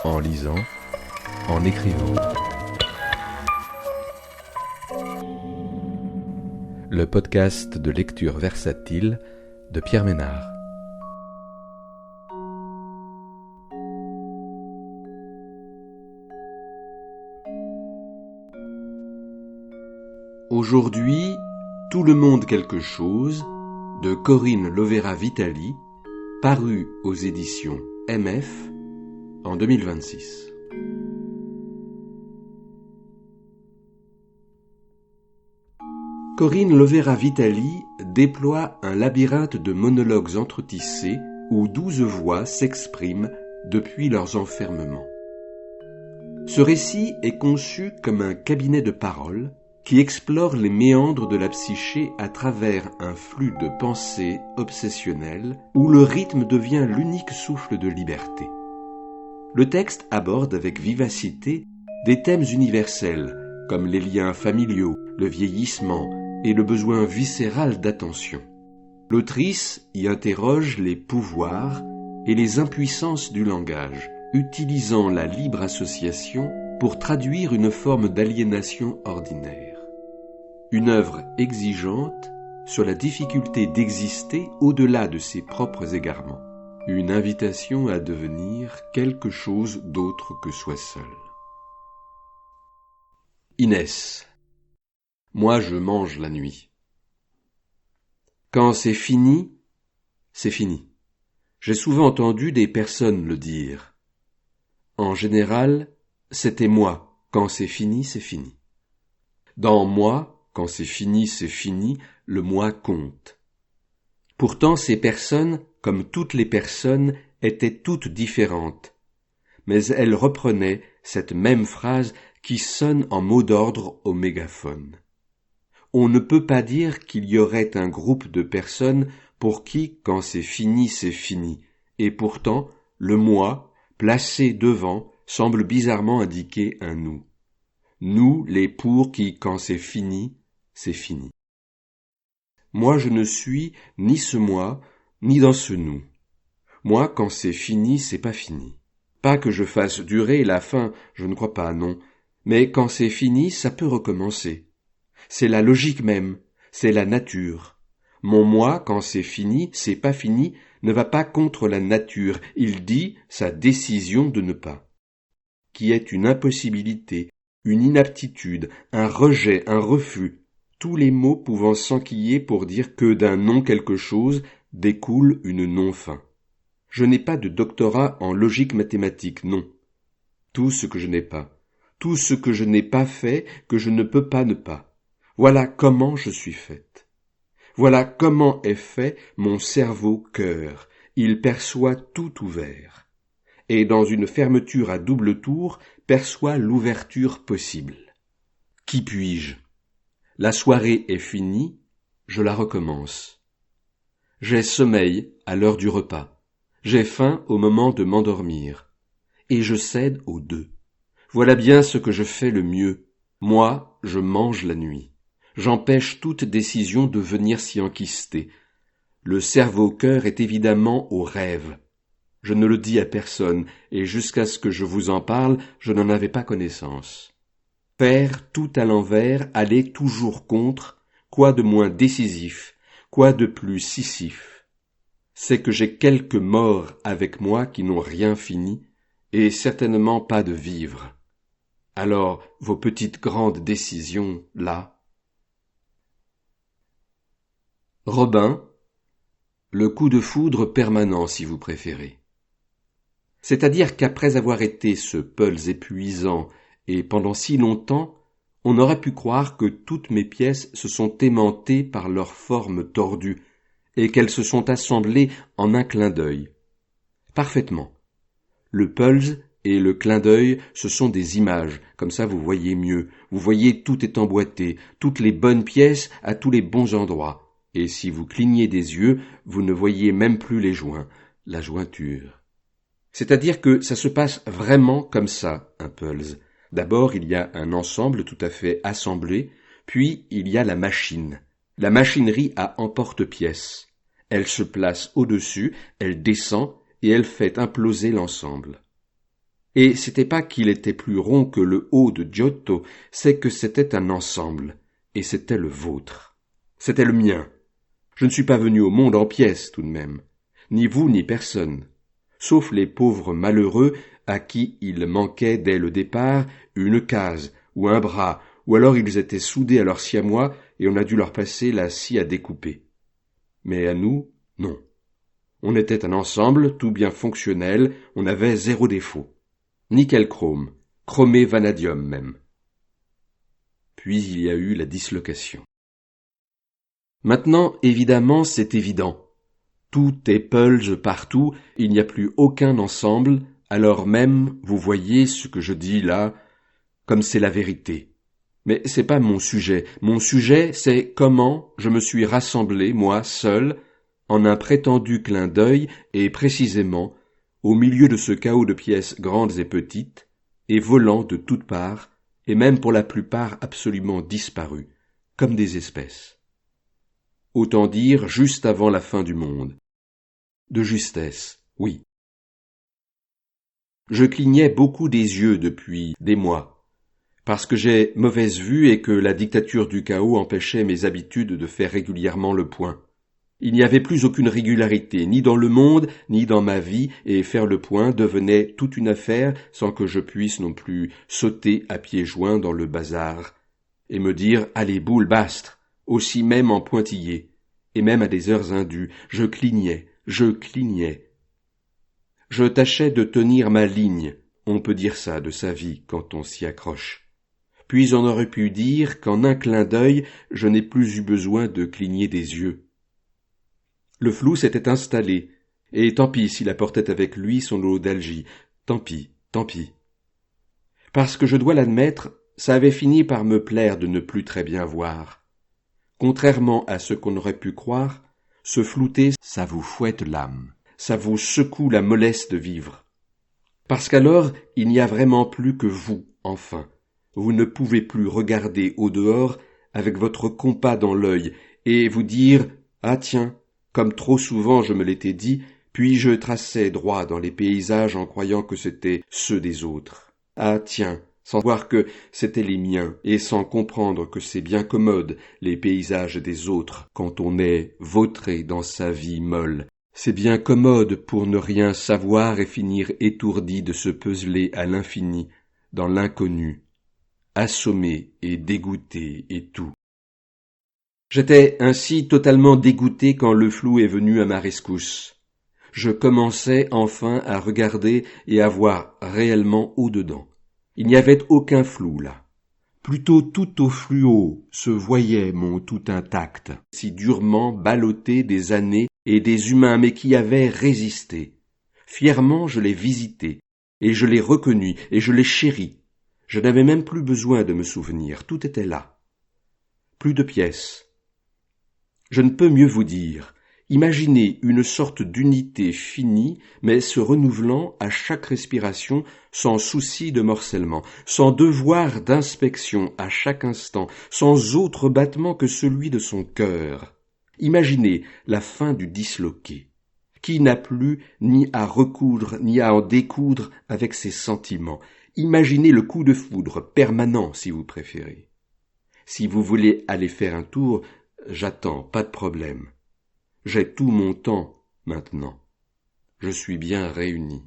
en lisant, en écrivant. Le podcast de lecture versatile de Pierre Ménard. Aujourd'hui, Tout le monde quelque chose de Corinne Lovera-Vitali, paru aux éditions MF en 2026. Corinne Lovera-Vitali déploie un labyrinthe de monologues entretissés où 12 voix s'expriment depuis leurs enfermements. Ce récit est conçu comme un cabinet de paroles qui explore les méandres de la psyché à travers un flux de pensées obsessionnelles où le rythme devient l'unique souffle de liberté. Le texte aborde avec vivacité des thèmes universels comme les liens familiaux, le vieillissement et le besoin viscéral d'attention. L'autrice y interroge les pouvoirs et les impuissances du langage, utilisant la libre association pour traduire une forme d'aliénation ordinaire. Une œuvre exigeante sur la difficulté d'exister au-delà de ses propres égarements. Une invitation à devenir quelque chose d'autre que soi seul. Inès. Moi je mange la nuit. Quand c'est fini, c'est fini. J'ai souvent entendu des personnes le dire. En général, c'était moi. Quand c'est fini, c'est fini. Dans moi, quand c'est fini, le moi compte. Pourtant, ces personnes, comme toutes les personnes, étaient toutes différentes. Mais elles reprenaient cette même phrase qui sonne en mot d'ordre au mégaphone. On ne peut pas dire qu'il y aurait un groupe de personnes pour qui, quand c'est fini, et pourtant, le moi, placé devant, semble bizarrement indiquer un nous. Nous, les pour qui, quand c'est fini, c'est fini. Moi, je ne suis ni ce moi, ni dans ce nous. Moi, quand c'est fini, c'est pas fini. Pas que je fasse durer la fin, je ne crois pas, non. Mais quand c'est fini, ça peut recommencer. C'est la logique même, c'est la nature. Mon moi, quand c'est fini, ne va pas contre la nature, il dit sa décision de ne pas. Qui est une impossibilité, une inaptitude, un rejet, un refus, tous les mots pouvant s'enquiller pour dire que d'un non quelque chose découle une non-fin. Je n'ai pas de doctorat en logique mathématique, non. Tout ce que je n'ai pas, tout ce que je n'ai pas fait, que je ne peux pas ne pas. Voilà comment je suis faite. Voilà comment est fait mon cerveau-cœur. Il perçoit tout ouvert. Et dans une fermeture à double tour, perçoit l'ouverture possible. Qui puis-je ? La soirée est finie, je la recommence. J'ai sommeil à l'heure du repas. J'ai faim au moment de m'endormir. Et je cède aux deux. Voilà bien ce que je fais le mieux. Moi, je mange la nuit. J'empêche toute décision de venir s'y enquister. Le cerveau-cœur est évidemment au rêve. Je ne le dis à personne, et jusqu'à ce que je vous en parle, je n'en avais pas connaissance. Faire tout à l'envers, aller toujours contre, quoi de moins décisif, quoi de plus scisif. C'est que j'ai quelques morts avec moi qui n'ont rien fini, et certainement pas de vivre. Alors, vos petites grandes décisions, là. Robin, le coup de foudre permanent si vous préférez. C'est-à-dire qu'après avoir été ce pulse épuisant et pendant si longtemps, on aurait pu croire que toutes mes pièces se sont aimantées par leur forme tordue et qu'elles se sont assemblées en un clin d'œil. Parfaitement. Le pulse et le clin d'œil, ce sont des images, comme ça vous voyez mieux, vous voyez tout est emboîté, toutes les bonnes pièces à tous les bons endroits, et si vous clignez des yeux, vous ne voyez même plus les joints, la jointure. C'est-à-dire que ça se passe vraiment comme ça, un pulse. D'abord, il y a un ensemble tout à fait assemblé, puis il y a la machine. La machinerie à emporte-pièce. Elle se place au-dessus, elle descend et elle fait imploser l'ensemble. Et c'était pas qu'il était plus rond que le haut de Giotto, c'est que c'était un ensemble, et c'était le vôtre. C'était le mien. Je ne suis pas venu au monde en pièces, tout de même. Ni vous, ni personne. Sauf les pauvres malheureux à qui il manquait dès le départ une case, ou un bras, ou alors ils étaient soudés à leur siamois et on a dû leur passer la scie à découper. Mais à nous, non. On était un ensemble, tout bien fonctionnel, on avait 0 défaut. Nickel chrome, chromé vanadium même. Puis il y a eu la dislocation. Maintenant, évidemment, c'est évident. Tout est pulge partout, il n'y a plus aucun ensemble, alors même, vous voyez ce que je dis là, comme c'est la vérité. Mais c'est pas mon sujet. Mon sujet, c'est comment je me suis rassemblé, moi, seul, en un prétendu clin d'œil, et précisément, au milieu de ce chaos de pièces grandes et petites, et volant de toutes parts, et même pour la plupart absolument disparues, comme des espèces. Autant dire juste avant la fin du monde. De justesse, oui. Je clignais beaucoup des yeux depuis des mois, parce que j'ai mauvaise vue et que la dictature du chaos empêchait mes habitudes de faire régulièrement le point. Il n'y avait plus aucune régularité, ni dans le monde, ni dans ma vie, et faire le point devenait toute une affaire sans que je puisse non plus sauter à pieds joints dans le bazar, et me dire « Allez, boule, bastre !» aussi même en pointillé, et même à des heures indues, je clignais. Je tâchais de tenir ma ligne, on peut dire ça de sa vie quand on s'y accroche. Puis on aurait pu dire qu'en un clin d'œil, je n'ai plus eu besoin de cligner des yeux. Le flou s'était installé, et tant pis s'il apportait avec lui son lot d'algie, tant pis. Parce que je dois l'admettre, ça avait fini par me plaire de ne plus très bien voir. Contrairement à ce qu'on aurait pu croire, ce flouté, ça vous fouette l'âme, ça vous secoue la mollesse de vivre. Parce qu'alors, il n'y a vraiment plus que vous, enfin. Vous ne pouvez plus regarder au dehors avec votre compas dans l'œil et vous dire « Ah tiens !» comme trop souvent je me l'étais dit, puis je traçais droit dans les paysages en croyant que c'étaient ceux des autres. Ah tiens, sans voir que c'étaient les miens et sans comprendre que c'est bien commode les paysages des autres quand on est vautré dans sa vie molle. C'est bien commode pour ne rien savoir et finir étourdi de se puzeler à l'infini, dans l'inconnu, assommé et dégoûté et tout. J'étais ainsi totalement dégoûté quand le flou est venu à ma rescousse. Je commençais enfin à regarder et à voir réellement au-dedans. Il n'y avait aucun flou là. Plutôt tout au fluo se voyait mon tout intact, si durement ballotté des années et des humains, mais qui avaient résisté. Fièrement je l'ai visité, et je l'ai reconnu, et je l'ai chéri. Je n'avais même plus besoin de me souvenir, tout était là. Plus de pièces. Je ne peux mieux vous dire. Imaginez une sorte d'unité finie, mais se renouvelant à chaque respiration, sans souci de morcellement, sans devoir d'inspection à chaque instant, sans autre battement que celui de son cœur. Imaginez la fin du disloqué. Qui n'a plus ni à recoudre, ni à en découdre avec ses sentiments. Imaginez le coup de foudre permanent, si vous préférez. Si vous voulez aller faire un tour, j'attends, pas de problème. J'ai tout mon temps, maintenant. Je suis bien réuni.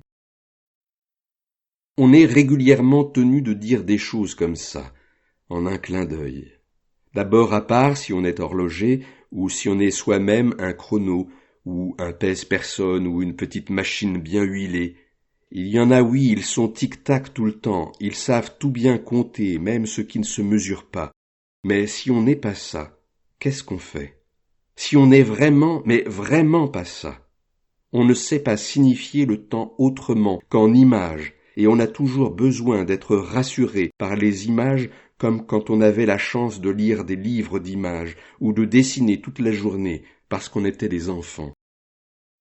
On est régulièrement tenu de dire des choses comme ça, en un clin d'œil. D'abord à part si on est horloger, ou si on est soi-même un chrono, ou un pèse-personne, ou une petite machine bien huilée. Il y en a, oui, ils sont tic-tac tout le temps, ils savent tout bien compter, même ce qui ne se mesure pas. Mais si on n'est pas ça, qu'est-ce qu'on fait? Si on n'est vraiment, mais vraiment pas ça. On ne sait pas signifier le temps autrement qu'en images, et on a toujours besoin d'être rassuré par les images comme quand on avait la chance de lire des livres d'images ou de dessiner toute la journée parce qu'on était des enfants.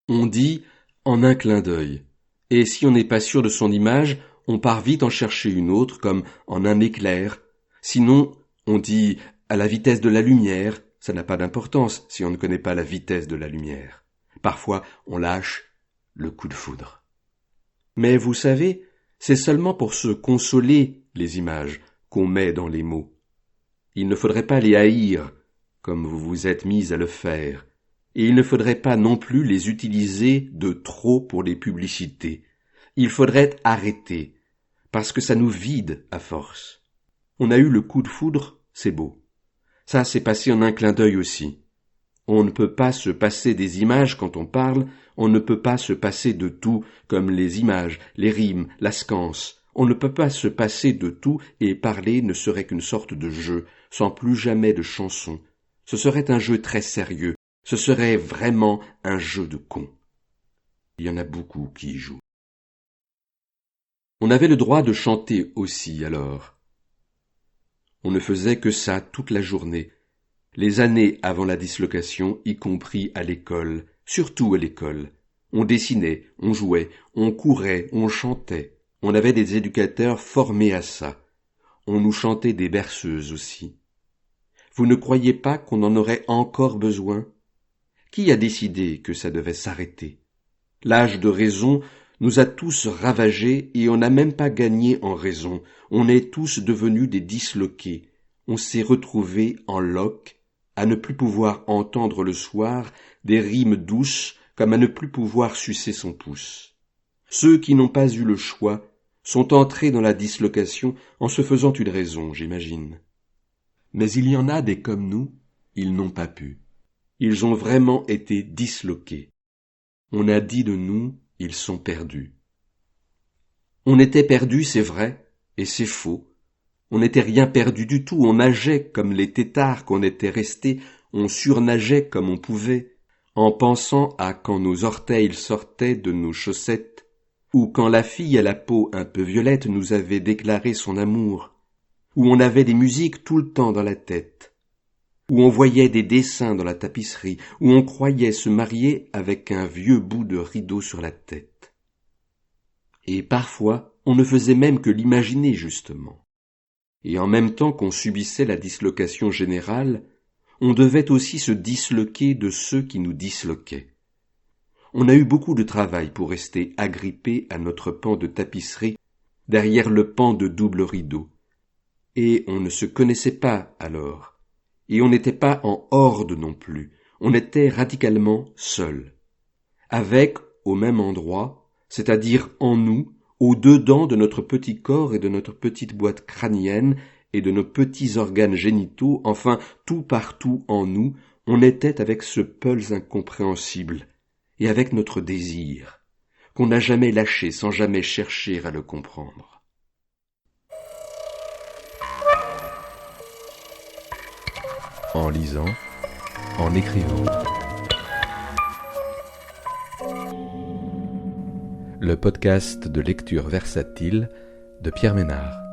On dit en un clin d'œil, et si on n'est pas sûr de son image, on part vite en chercher une autre comme en un éclair. Sinon, on dit à la vitesse de la lumière. Ça n'a pas d'importance si on ne connaît pas la vitesse de la lumière. Parfois, on lâche le coup de foudre. Mais vous savez, C'est seulement pour se consoler les images qu'on met dans les mots. Il ne faudrait pas les haïr, comme vous vous êtes mis à le faire, et il ne faudrait pas non plus les utiliser de trop pour les publicités. Il faudrait arrêter, parce que ça nous vide à force. On a eu le coup de foudre, c'est beau. Ça s'est passé en un clin d'œil aussi. On ne peut pas se passer des images quand on parle, on ne peut pas se passer de tout, comme les images, les rimes, la sequence. On ne peut pas se passer de tout, et parler ne serait qu'une sorte de jeu, sans plus jamais de chanson. Ce serait un jeu très sérieux, ce serait vraiment un jeu de con. Il y en a beaucoup qui y jouent. On avait le droit de chanter aussi, alors. On ne faisait que ça toute la journée, les années avant la dislocation, y compris à l'école, surtout à l'école. On dessinait, on jouait, on courait, on chantait. On avait des éducateurs formés à ça. On nous chantait des berceuses aussi. Vous ne croyez pas qu'on en aurait encore besoin? Qui a décidé que ça devait s'arrêter? L'âge de raison nous a tous ravagés et on n'a même pas gagné en raison. On est tous devenus des disloqués. On s'est retrouvés en loques, à ne plus pouvoir entendre le soir des rimes douces comme à ne plus pouvoir sucer son pouce. Ceux qui n'ont pas eu le choix sont entrés dans la dislocation en se faisant une raison, j'imagine. Mais il y en a des comme nous, ils n'ont pas pu. Ils ont vraiment été disloqués. On a dit de nous, ils sont perdus. On était perdus, c'est vrai, et c'est faux. On n'était rien perdu du tout, on nageait comme les têtards qu'on était restés, on surnageait comme on pouvait, en pensant à quand nos orteils sortaient de nos chaussettes, ou quand la fille à la peau un peu violette nous avait déclaré son amour, où on avait des musiques tout le temps dans la tête, où on voyait des dessins dans la tapisserie, où on croyait se marier avec un vieux bout de rideau sur la tête. Et parfois, on ne faisait même que l'imaginer justement. Et en même temps qu'on subissait la dislocation générale, on devait aussi se disloquer de ceux qui nous disloquaient. On a eu beaucoup de travail pour rester agrippé à notre pan de tapisserie, derrière le pan de double rideau. Et on ne se connaissait pas alors. Et on n'était pas en horde non plus, on était radicalement seul. Avec, au même endroit, c'est-à-dire en nous, au-dedans de notre petit corps et de notre petite boîte crânienne et de nos petits organes génitaux, enfin tout partout en nous, on était avec ce pulse incompréhensible, et avec notre désir, qu'on n'a jamais lâché sans jamais chercher à le comprendre. En lisant, en écrivant. Le podcast de lecture versatile de Pierre Ménard.